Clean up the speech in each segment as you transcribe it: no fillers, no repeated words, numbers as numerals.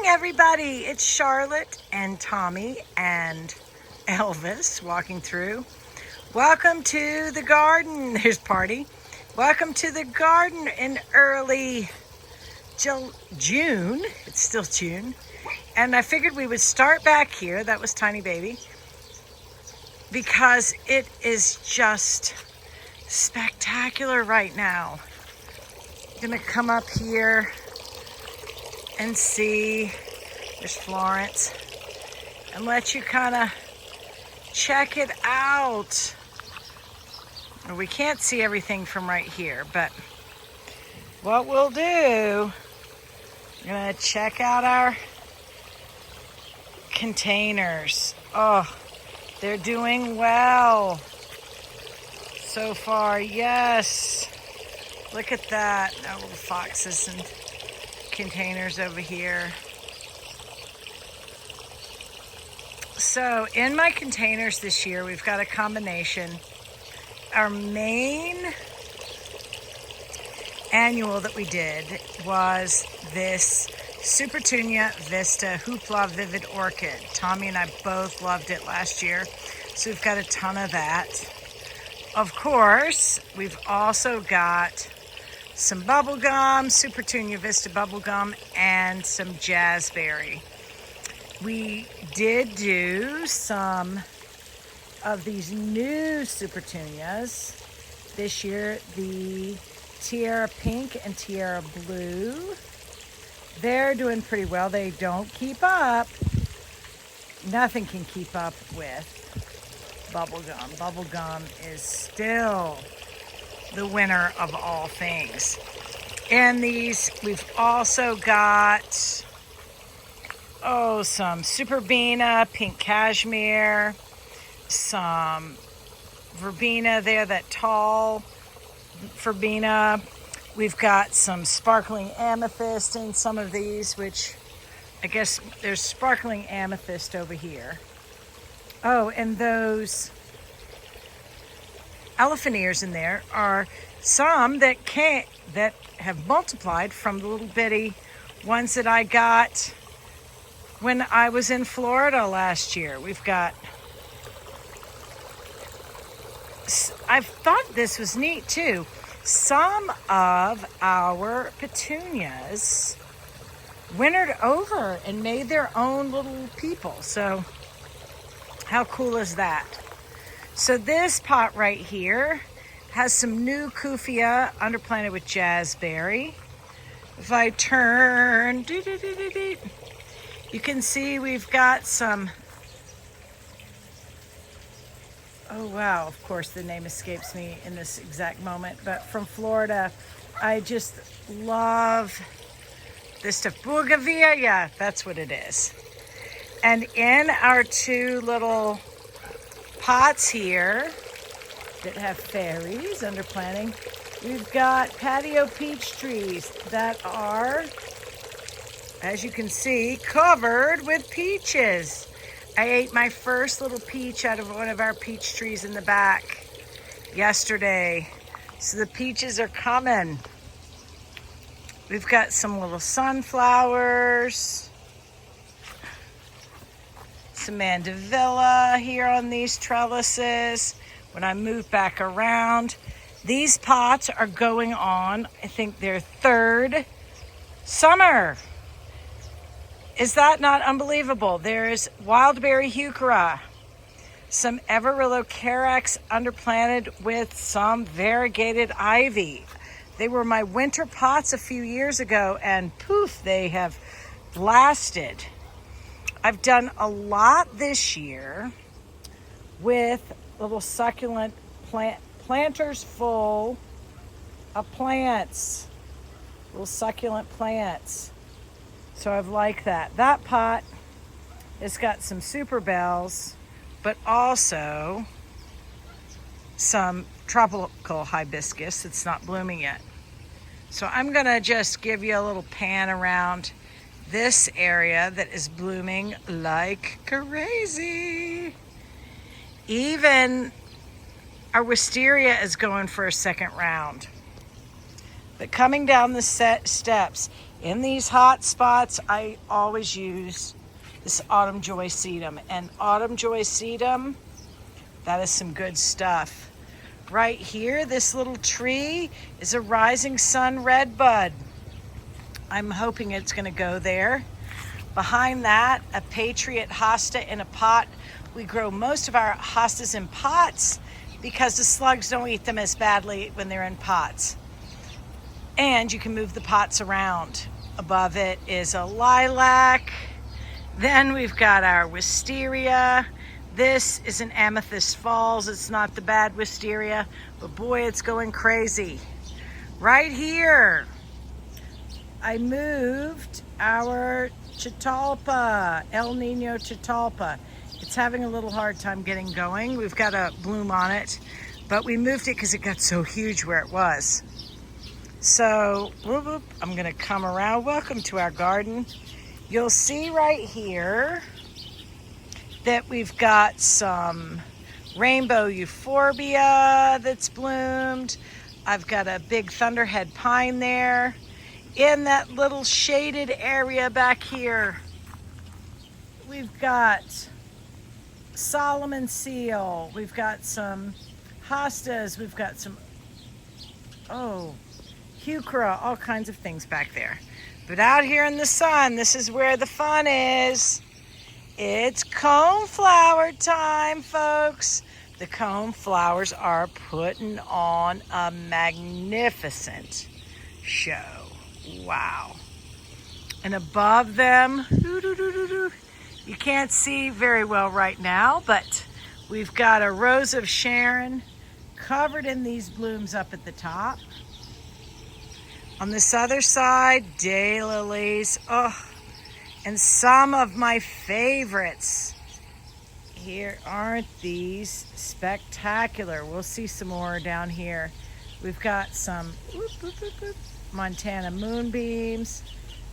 Everybody, it's Charlotte and Tommy and Elvis walking through. Welcome to the garden. There's Party. Welcome to the garden in early June. It's still June. And I figured we would start back here. That was Tiny Baby. Because it is just spectacular right now. I'm gonna come up here and see. There's Florence, and let you kind of check it out. We can't see everything from right here, but what we'll do, we're gonna check out our containers. Oh, they're doing well so far. Yes, look at that. Our little foxes and containers over here. So in my containers this year, we've got a combination. Our main annual that we did was this Supertunia Vista Hoopla Vivid Orchid. Tommy and I both loved it last year, so we've got a ton of that. Of course, we've also got some bubble gum, Supertunia Vista bubble gum, and some jazzberry. We did do some of these new Supertunias this year, the Tiara Pink and Tiara Blue. They're doing pretty well. They don't keep up. Nothing can keep up with bubblegum. Bubblegum is still the winner of all things. And these, we've also got some Superbena, pink cashmere, some verbena there, that tall verbena. We've got some sparkling amethyst in some of these, which I guess there's sparkling amethyst over here. Oh, and those elephant ears in there are some that have multiplied from the little bitty ones that I got when I was in Florida last year. We've got, I thought this was neat too. Some of our petunias wintered over and made their own little people. So how cool is that? So this pot right here has some new Kufia underplanted with jazzberry. If I turn, you can see we've got some, oh wow, of course the name escapes me in this exact moment, but from Florida. I just love this stuff. Bougainvillea, that's what it is. And in our two little pots here that have fairies under planting, we've got patio peach trees that are, as you can see, covered with peaches. I ate my first little peach out of one of our peach trees in the back yesterday. So the peaches are coming. We've got some little sunflowers, some mandevilla here on these trellises. When I move back around, these pots are going on, I think, their third summer. Is that not unbelievable? There's wildberry heuchera, some Everillo Carex underplanted with some variegated ivy. They were my winter pots a few years ago, and poof, they have blasted. I've done a lot this year with little succulent planters full of plants, little succulent plants. So I've liked that. That pot has got some super bells, but also some tropical hibiscus that's not blooming yet. So I'm gonna just give you a little pan around this area that is blooming like crazy. Even our wisteria is going for a second round. But coming down the steps, In these hot spots, I always use this Autumn Joy Sedum. And Autumn Joy Sedum, that is some good stuff. Right here, this little tree is a Rising Sun Redbud. I'm hoping it's going to go there. Behind that, a Patriot hosta in a pot. We grow most of our hostas in pots because the slugs don't eat them as badly when they're in pots. And you can move the pots around. Above it is a lilac. Then we've got our wisteria. This is an Amethyst Falls. It's not the bad wisteria, but boy, it's going crazy. Right here, I moved our Catalpa, El Nino Catalpa. It's having a little hard time getting going. We've got a bloom on it, but we moved it because it got so huge where it was. So, whoop, whoop, I'm gonna come around. Welcome to our garden. You'll see right here that we've got some rainbow euphorbia that's bloomed. I've got a big thunderhead pine there. In that little shaded area back here, we've got Solomon seal. We've got some hostas. We've got some, heuchera, all kinds of things back there. But out here in the sun, this is where the fun is. It's coneflower time, folks. The coneflowers are putting on a magnificent show. Wow. And above them, you can't see very well right now, but we've got a Rose of Sharon covered in these blooms up at the top. On this other side, daylilies. And some of my favorites. Here, aren't these spectacular? We'll see some more down here. We've got some Montana moonbeams,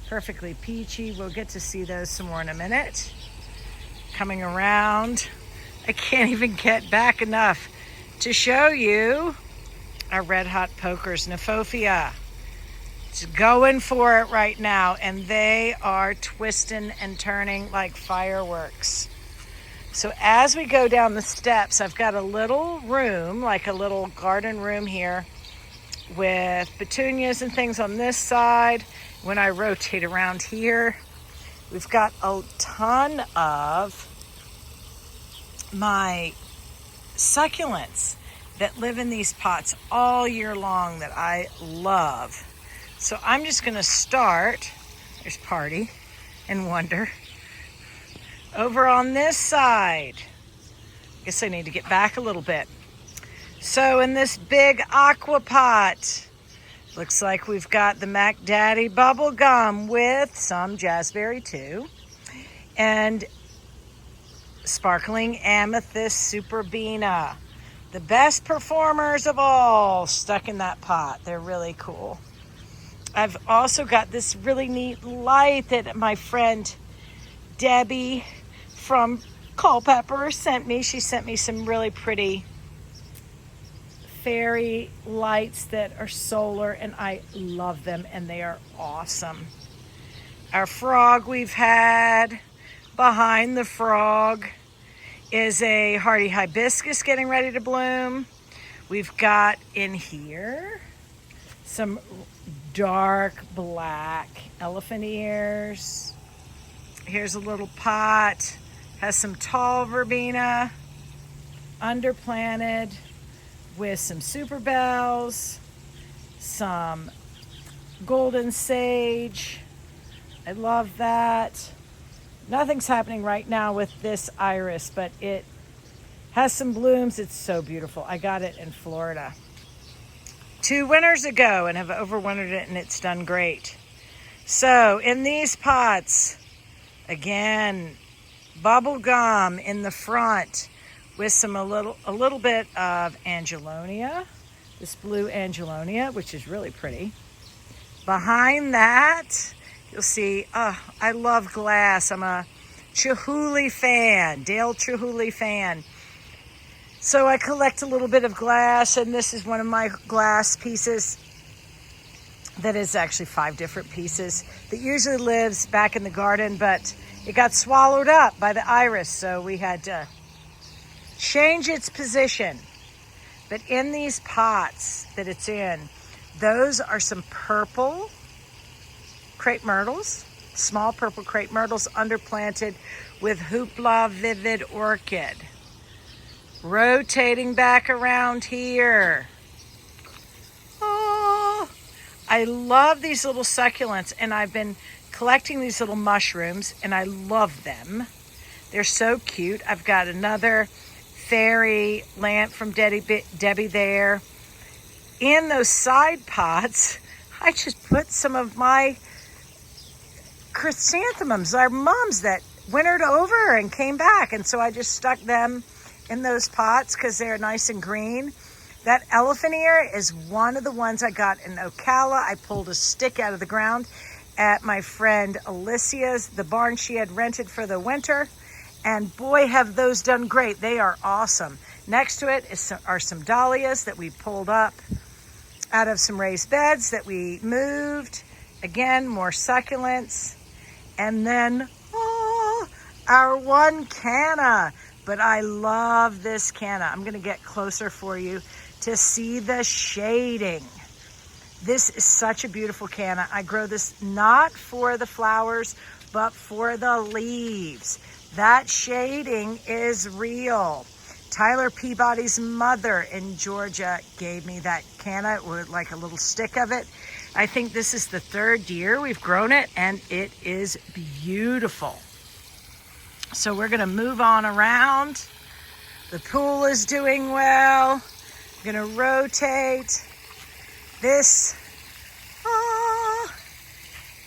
perfectly peachy. We'll get to see those some more in a minute. Coming around, I can't even get back enough to show you our red hot pokers, Nephofia. It's going for it right now, and they are twisting and turning like fireworks. So as we go down the steps, I've got a little room, like a little garden room here with petunias and things on this side. When I rotate around here, we've got a ton of my succulents that live in these pots all year long that I love. So I'm just going to start, there's Party and Wonder, over on this side. I guess I need to get back a little bit. So in this big aqua pot, looks like we've got the Mac Daddy bubblegum with some jazzberry too. And sparkling amethyst superbena. The best performers of all stuck in that pot. They're really cool. I've also got this really neat light that my friend Debbie from Culpeper sent me. She sent me some really pretty fairy lights that are solar, and I love them, and they are awesome. Our frog we've had. Behind the frog is a hardy hibiscus getting ready to bloom. We've got in here some dark black elephant ears. Here's a little pot, has some tall verbena underplanted with some super bells, some golden sage. I love that. Nothing's happening right now with this iris, but it has some blooms. It's so beautiful. I got it in Florida 2 winters ago and have overwintered it, and it's done great. So in these pots, again, bubble gum in the front with some a little bit of Angelonia, this blue Angelonia, which is really pretty. Behind that, you'll see, I love glass. I'm a Chihuly fan, Dale Chihuly fan. So I collect a little bit of glass, and this is one of my glass pieces that is actually 5 different pieces that usually lives back in the garden, but it got swallowed up by the iris, so we had to change its position. But in these pots that it's in, those are some purple crepe myrtles, small purple crepe myrtles underplanted with Hoopla Vivid Orchid. Rotating back around here. Oh, I love these little succulents, and I've been collecting these little mushrooms, and I love them. They're so cute. I've got another fairy lamp from Debbie there. In those side pots, I just put some of my chrysanthemums, our mums that wintered over and came back. And so I just stuck them in those pots because they're nice and green. That elephant ear is one of the ones I got in Ocala. I pulled a stick out of the ground at my friend Alicia's, the barn she had rented for the winter. And boy, have those done great. They are awesome. Next to it are some dahlias that we pulled up out of some raised beds that we moved. Again, more succulents. And then, our one canna. But I love this canna. I'm going to get closer for you to see the shading. This is such a beautiful canna. I grow this not for the flowers, but for the leaves. That shading is real. Tyler Peabody's mother in Georgia gave me that canna with like a little stick of it. I think this is the 3rd year we've grown it, and it is beautiful. So we're gonna move on around. The pool is doing well. I'm gonna rotate. This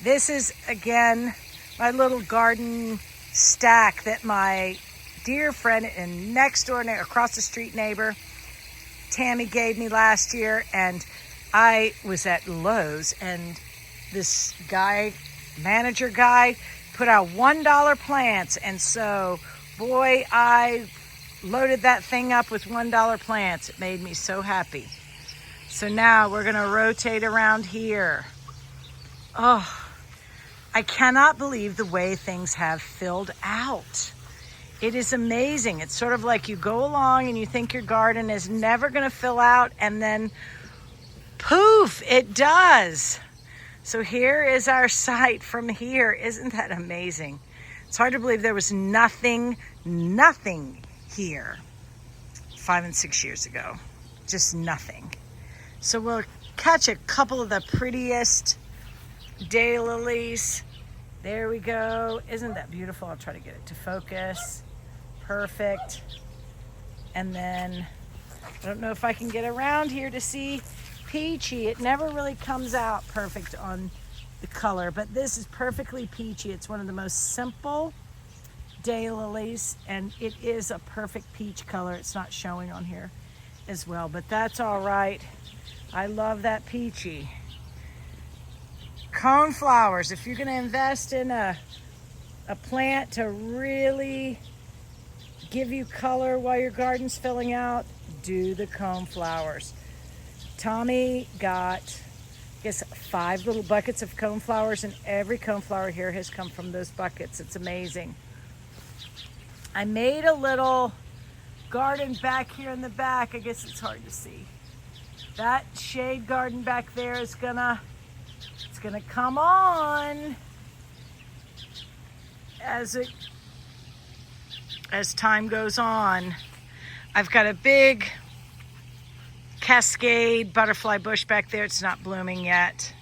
is, again, my little garden stack that my dear friend and next door, across the street neighbor, Tammy, gave me last year. And I was at Lowe's, and this guy, manager guy, put out $1 plants. And so, boy, I loaded that thing up with $1 plants. It made me so happy. So now we're gonna rotate around here. Oh, I cannot believe the way things have filled out. It is amazing. It's sort of like you go along and you think your garden is never gonna fill out, and then poof, it does. So here is our site from here. Isn't that amazing? It's hard to believe there was nothing here 5 and 6 years ago. Just nothing. So we'll catch a couple of the prettiest daylilies. There we go. Isn't that beautiful? I'll try to get it to focus. Perfect. And then I don't know if I can get around here to see peachy. It never really comes out perfect on the color, but this is perfectly peachy. It's one of the most simple daylilies, and it is a perfect peach color. It's not showing on here as well, but that's all right. I love that peachy. Coneflowers. If you're going to invest in a plant to really give you color while your garden's filling out, do the coneflowers. Tommy got, I guess, 5 little buckets of coneflowers, and every coneflower here has come from those buckets. It's amazing. I made a little garden back here in the back. I guess it's hard to see. That shade garden back there is gonna come on as time goes on. I've got a big cascade butterfly bush back there. It's not blooming yet.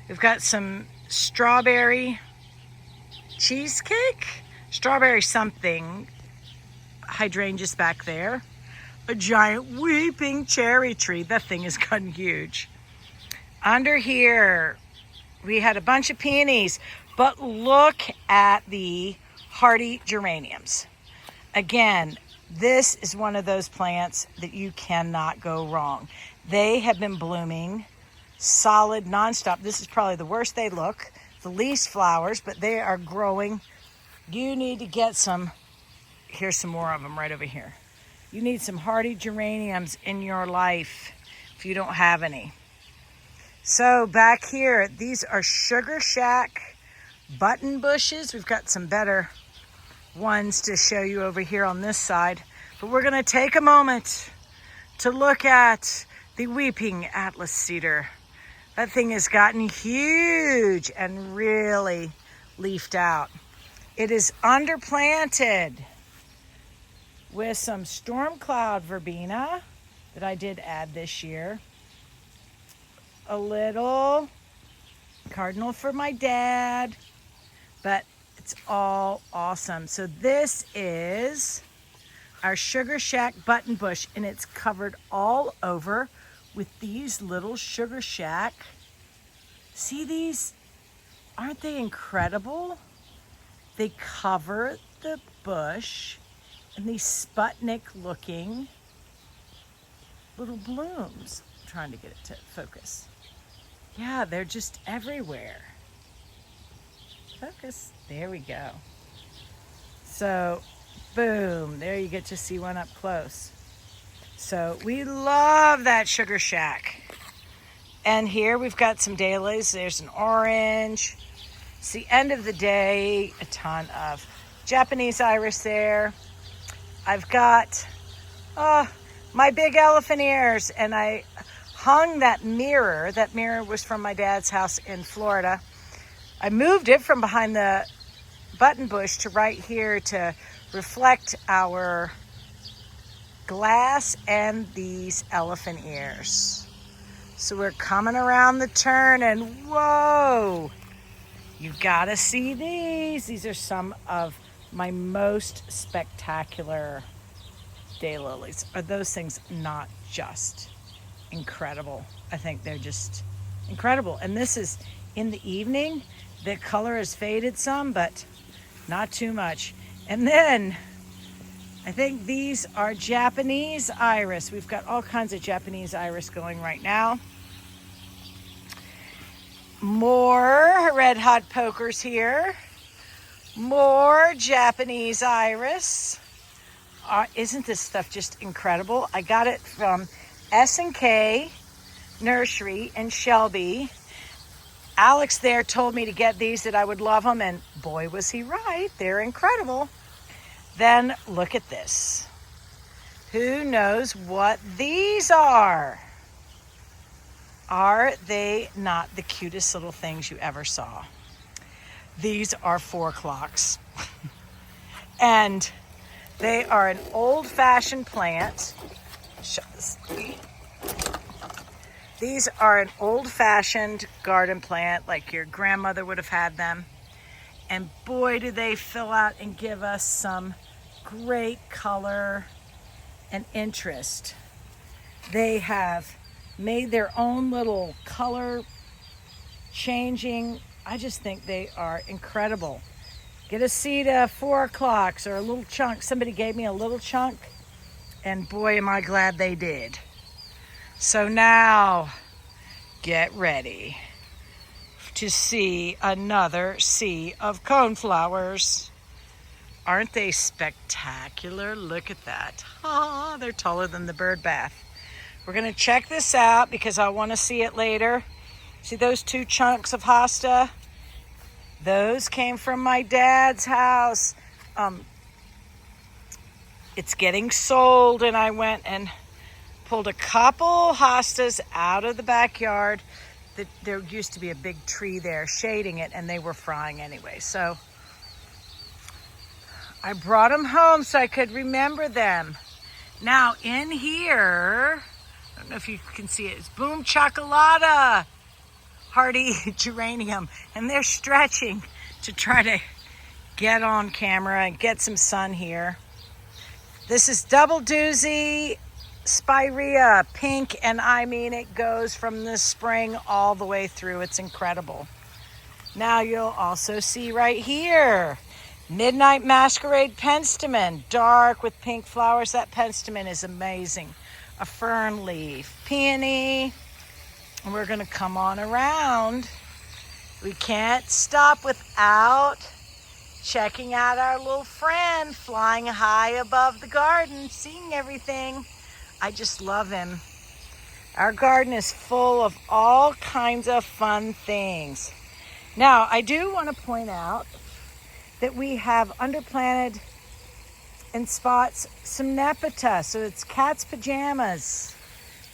We've got some strawberry cheesecake, strawberry something hydrangeas back there. A giant weeping cherry tree. That thing has gotten huge. Under here, we had a bunch of peonies, but look at the hardy geraniums. Again, this is one of those plants that you cannot go wrong. They have been blooming solid nonstop. This is probably the worst they look, the least flowers, but they are growing. You need to get some. Here's some more of them right over here. You need some hardy geraniums in your life if you don't have any. So back here, these are Sugar Shack button bushes. We've got some better ones to show you over here on this side. But we're gonna take a moment to look at the Weeping Atlas Cedar. That thing has gotten huge and really leafed out. It is underplanted with some storm cloud verbena that I did add this year. A little cardinal for my dad, but it's all awesome. So this is our Sugar Shack button bush, and it's covered all over with these little Sugar Shack. See these? Aren't they incredible? They cover the bush in these Sputnik looking little blooms. I'm trying to get it to focus. Yeah, they're just everywhere. Focus. There we go. So, boom. There you get to see one up close. So we love that Sugar Shack. And here we've got some dahlias. There's an orange. It's the end of the day. A ton of Japanese iris there. I've got my big elephant ears, and I hung that mirror. That mirror was from my dad's house in Florida. I moved it from behind the button bush to right here to reflect our glass and these elephant ears. So we're coming around the turn, and whoa, you gotta see these. These are some of my most spectacular daylilies. Are those things not just incredible? I think they're just incredible. And this is in the evening. The color has faded some, but not too much. And then I think these are Japanese iris. We've got all kinds of Japanese iris going right now. More red hot pokers here. More Japanese iris. Isn't this stuff just incredible? I got it from S&K Nursery in Shelby. Alex there told me to get these, that I would love them, and boy was he right. They're incredible. Then look at this. Who knows what these are? Are they not the cutest little things you ever saw? These are 4 o'clocks. And they are an old-fashioned plant. These are an old-fashioned garden plant, like your grandmother would have had them. And boy, do they fill out and give us some great color and interest. They have made their own little color changing. I just think they are incredible. Get a seed of 4 o'clocks or a little chunk. Somebody gave me a little chunk, and boy, am I glad they did. So now, get ready to see another sea of coneflowers. Aren't they spectacular? Look at that. Oh, they're taller than the bird bath. We're going to check this out because I want to see it later. See those 2 chunks of hosta? Those came from my dad's house. It's getting sold, and I went and pulled a couple hostas out of the backyard. There used to be a big tree there shading it, and they were frying anyway. So I brought them home so I could remember them. Now in here, I don't know if you can see it, it's Boom Chocolata hardy geranium, and they're stretching to try to get on camera and get some sun here. This is Double Doozy Spirea pink, and I mean it goes from the spring all the way through. It's incredible. Now you'll also see right here Midnight Masquerade Penstemon, dark with pink flowers. That penstemon is amazing. A fern leaf, peony. And we're going to come on around. We can't stop without checking out our little friend flying high above the garden, seeing everything. I just love him. Our garden is full of all kinds of fun things. Now, I do want to point out that we have underplanted in spots some Nepeta, so it's cat's pajamas.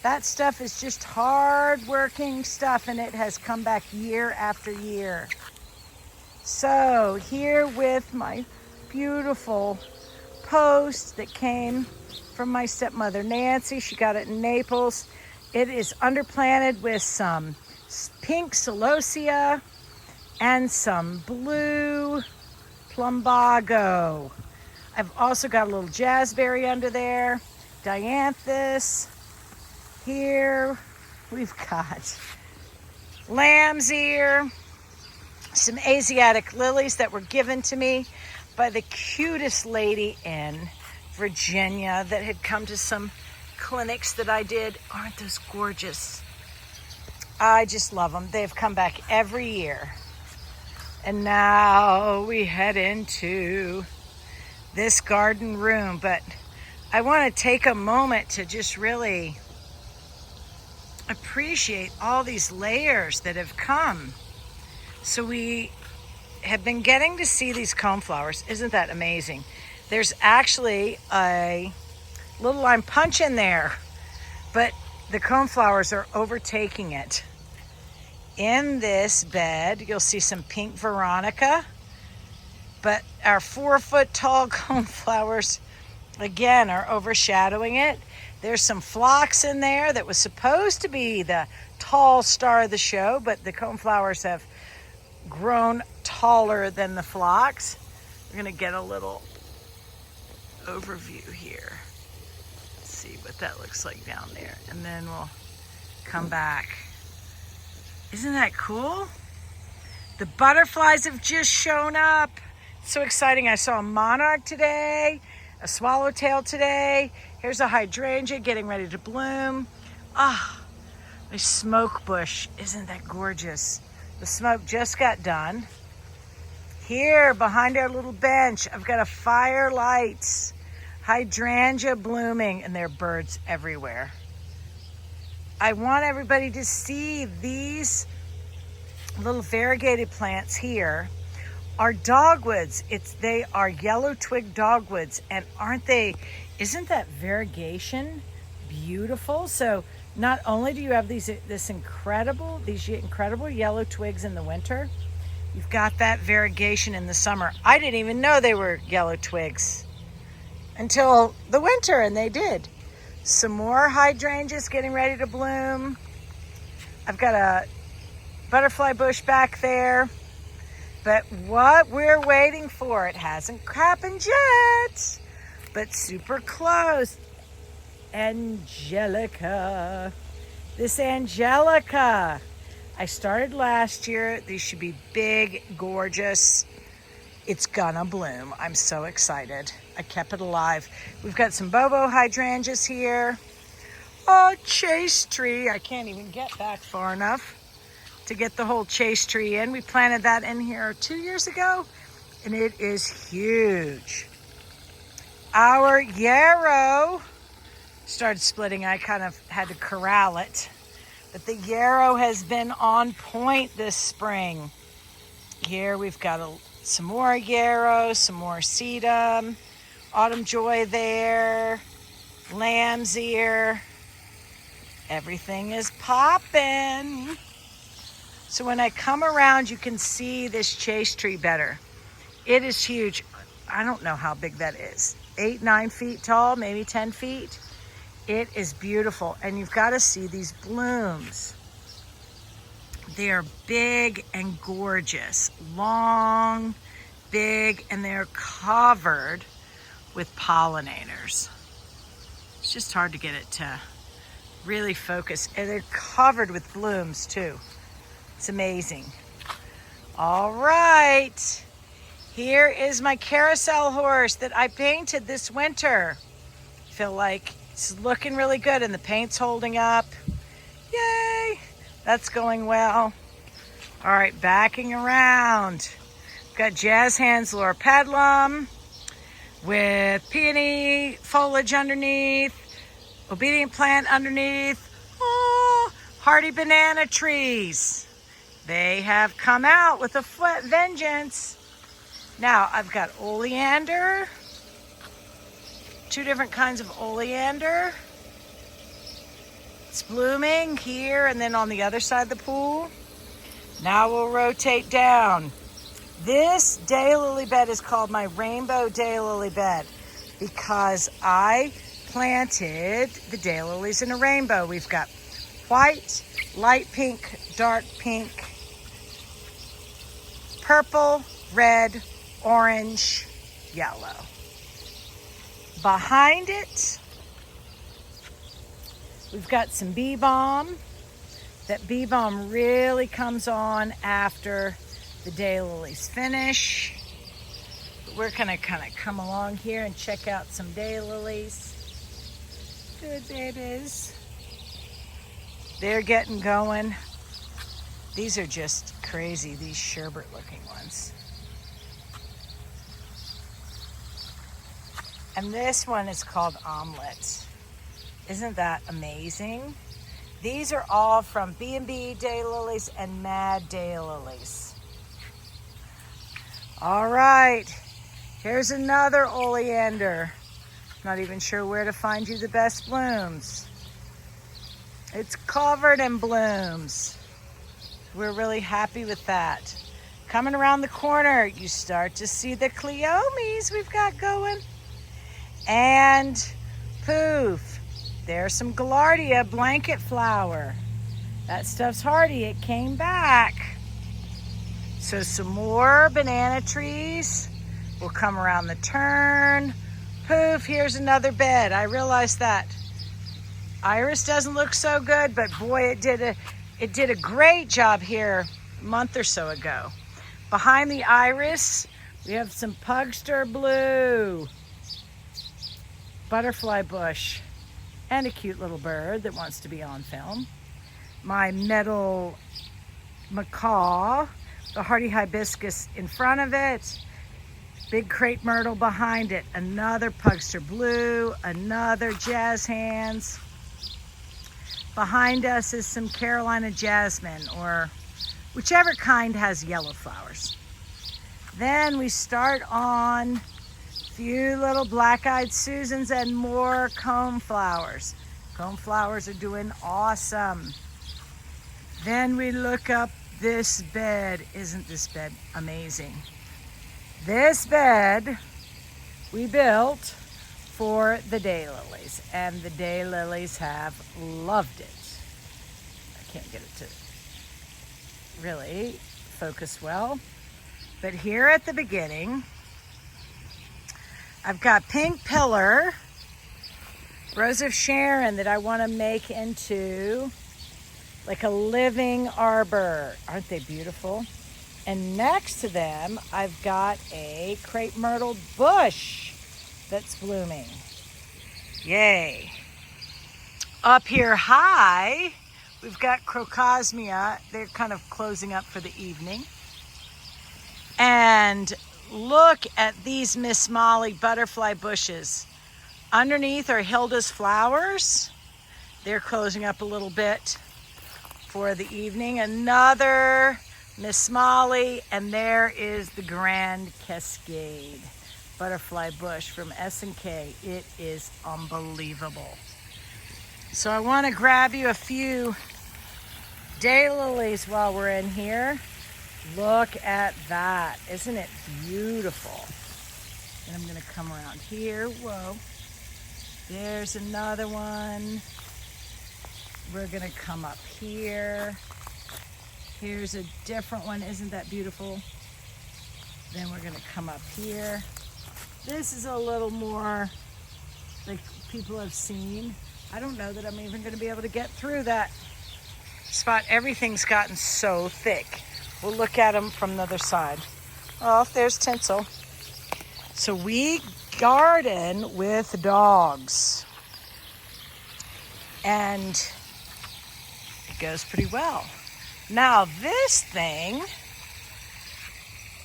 That stuff is just hard-working stuff, and it has come back year after year. So here with my beautiful post that came from my stepmother Nancy. She got it in Naples. It is underplanted with some pink celosia and some blue plumbago. I've also got a little jazzberry under there, dianthus. Here we've got lamb's ear, some Asiatic lilies that were given to me by the cutest lady in Virginia that had come to some clinics that I did. Aren't those gorgeous? I just love them. They've come back every year. And now we head into this garden room, but I want to take a moment to just really appreciate all these layers that have come. So we have been getting to see these coneflowers. Isn't that amazing? There's actually a little lime punch in there, but the coneflowers are overtaking it. In this bed, you'll see some pink Veronica, but our 4-foot tall coneflowers, again, are overshadowing it. There's some phlox in there that was supposed to be the tall star of the show, but the coneflowers have grown taller than the phlox. We're gonna get a little overview here. Let's see what that looks like down there, and then we'll come back. Isn't that cool? The butterflies have just shown up. It's so exciting. I saw a monarch today, a swallowtail today. Here's a hydrangea getting ready to bloom. Ah, my smoke bush. Isn't that gorgeous? The smoke just got done. Here behind our little bench, I've got a firelight hydrangea blooming, and there are birds everywhere. I want everybody to see these little variegated plants here are dogwoods. They are yellow twig dogwoods, and isn't that variegation beautiful? So not only do you have these incredible yellow twigs in the winter, you've got that variegation in the summer. I didn't even know they were yellow twigs until the winter, and they did. Some more hydrangeas getting ready to bloom. I've got a butterfly bush back there. But what we're waiting for, it hasn't happened yet, but super close. Angelica. This Angelica, I started last year. These should be big, gorgeous. It's gonna bloom. I'm so excited. I kept it alive. We've got some Bobo hydrangeas here. Oh, chase tree. I can't even get back far enough to get the whole chase tree in. We planted that in here 2 years ago, and it is huge. Our yarrow started splitting. I kind of had to corral it, but the yarrow has been on point this spring. Here we've got some more yarrow, some more sedum, autumn joy there, lamb's ear. Everything is popping. So when I come around, you can see this chase tree better. It is huge. I don't know how big that is. 8, 9 feet tall, maybe 10 feet. It is beautiful. And you've got to see these blooms. They are big and gorgeous. Long, big, and they're covered with pollinators. It's just hard to get it to really focus. And they're covered with blooms too. It's amazing. All right. Here is my carousel horse that I painted this winter. Feel like it's looking really good and the paint's holding up. Yay. That's going well. All right, backing around. Got Jazz Hands Loropetalum with peony foliage underneath, obedient plant underneath. Oh, hardy banana trees. They have come out with a vengeance. Now I've got oleander, 2 different kinds of oleander. It's blooming here and then on the other side of the pool. Now we'll rotate down. This daylily bed is called my rainbow daylily bed because I planted the daylilies in a rainbow. We've got white, light pink, dark pink, purple, red, orange, yellow. Behind it, we've got some bee balm. That bee balm really comes on after the daylilies finish. But we're gonna kind of come along here and check out some daylilies. Good babies. They're getting going. These are just crazy, these sherbet looking ones. And this one is called Omelette. Isn't that amazing? These are all from B&B daylilies and Mad daylilies. All right, here's another oleander. Not even sure where to find you the best blooms. It's covered in blooms. We're really happy with that. Coming around the corner, you start to see the cleomes we've got going. And poof, there's some Gaillardia blanket flower. That stuff's hardy, it came back. So some more banana trees will come around the turn. Poof, here's another bed. I realized that. Iris doesn't look so good, but boy, it did a great job here a month or so ago. Behind the iris, we have some Pugster blue, butterfly bush, and a cute little bird that wants to be on film. My metal macaw, the hardy hibiscus in front of it, big crepe myrtle behind it, another Pugster blue, another jazz hands. Behind us is some Carolina jasmine, or whichever kind has yellow flowers. Then we start on a few little black-eyed Susans and more comb flowers. Comb flowers are doing awesome. Then we look up this bed. Isn't this bed amazing? This bed we built for the daylilies, and the daylilies have loved it. I can't get it to really focus well, but here at the beginning, I've got pink pillar, Rose of Sharon that I want to make into like a living arbor. Aren't they beautiful? And next to them, I've got a crepe myrtle bush that's blooming. Yay. Up here high, we've got Crocosmia. They're kind of closing up for the evening. And look at these Miss Molly butterfly bushes. Underneath are Hilda's flowers. They're closing up a little bit for the evening. Another Miss Molly, and there is the Grand Cascade butterfly bush from S&K. It is unbelievable. So I want to grab you a few daylilies while we're in here. Look at that. Isn't it beautiful? And I'm going to come around here. Whoa. There's another one. We're going to come up here. Here's a different one. Isn't that beautiful? Then we're going to come up here. This is a little more like people have seen. I don't know that I'm even going to be able to get through that spot. Everything's gotten so thick. We'll look at them from the other side. Oh, there's tinsel. So we garden with dogs. And it goes pretty well. Now this thing,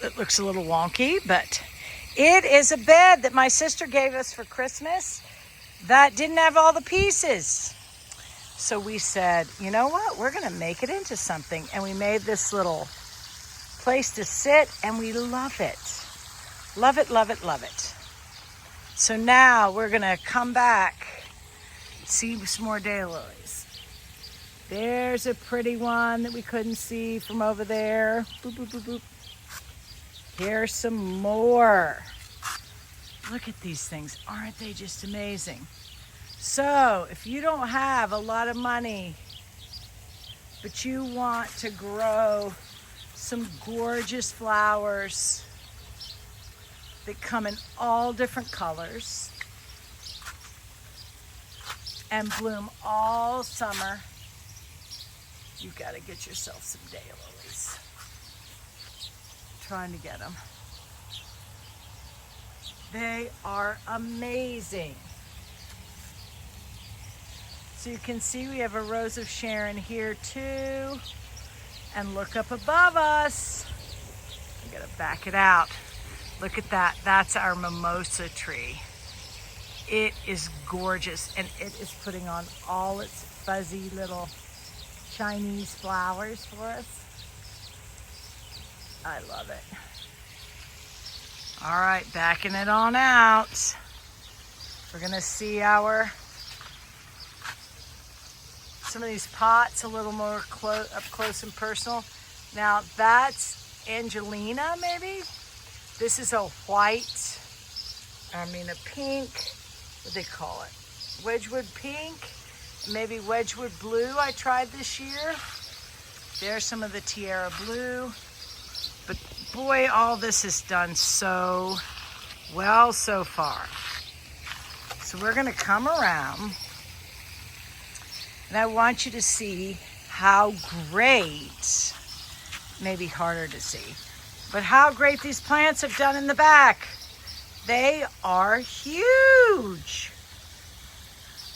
it looks a little wonky, but it is a bed that my sister gave us for Christmas that didn't have all the pieces. So we said, you know what? We're going to make it into something. And we made this little place to sit, and we love it. Love it, love it, love it. So now we're going to come back, see some more daylilies. There's a pretty one that we couldn't see from over there. Boop, boop, boop, boop. Here's some more. Look at these things. Aren't they just amazing? So if you don't have a lot of money, but you want to grow some gorgeous flowers that come in all different colors and bloom all summer, you've got to get yourself some daylilies. Trying to get them. They are amazing. So you can see we have a Rose of Sharon here too. And look up above us. I'm gonna back it out. Look at that. That's our mimosa tree. It is gorgeous, and it is putting on all its fuzzy little Chinese flowers for us. I love it. All right, backing it on out. We're gonna see some of these pots a little more up close and personal. Now that's Angelina, maybe. This is a pink, what do they call it? Wedgwood pink, maybe Wedgwood blue I tried this year. There's some of the Tierra blue. But boy, all this has done so well so far. So we're gonna come around, and I want you to see how great, maybe harder to see, but how great these plants have done in the back. They are huge.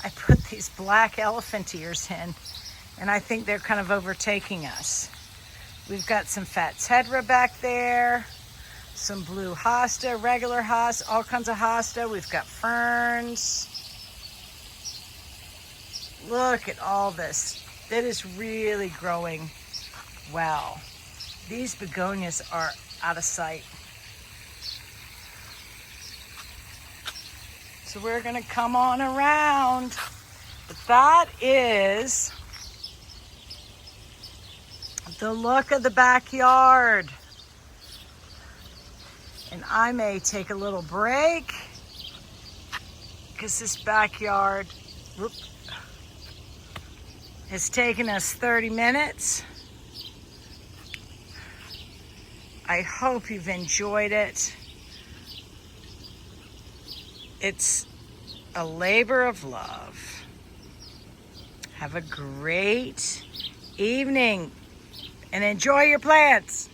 I put these black elephant ears in, and I think they're kind of overtaking us. We've got some Fatsedra back there, some blue hosta, regular hosta, all kinds of hosta. We've got ferns. Look at all this. It is really growing well. These begonias are out of sight. So we're gonna come on around. But that is the look of the backyard. And I may take a little break because this backyard has taken us 30 minutes. I hope you've enjoyed it. It's a labor of love. Have a great evening and enjoy your plants.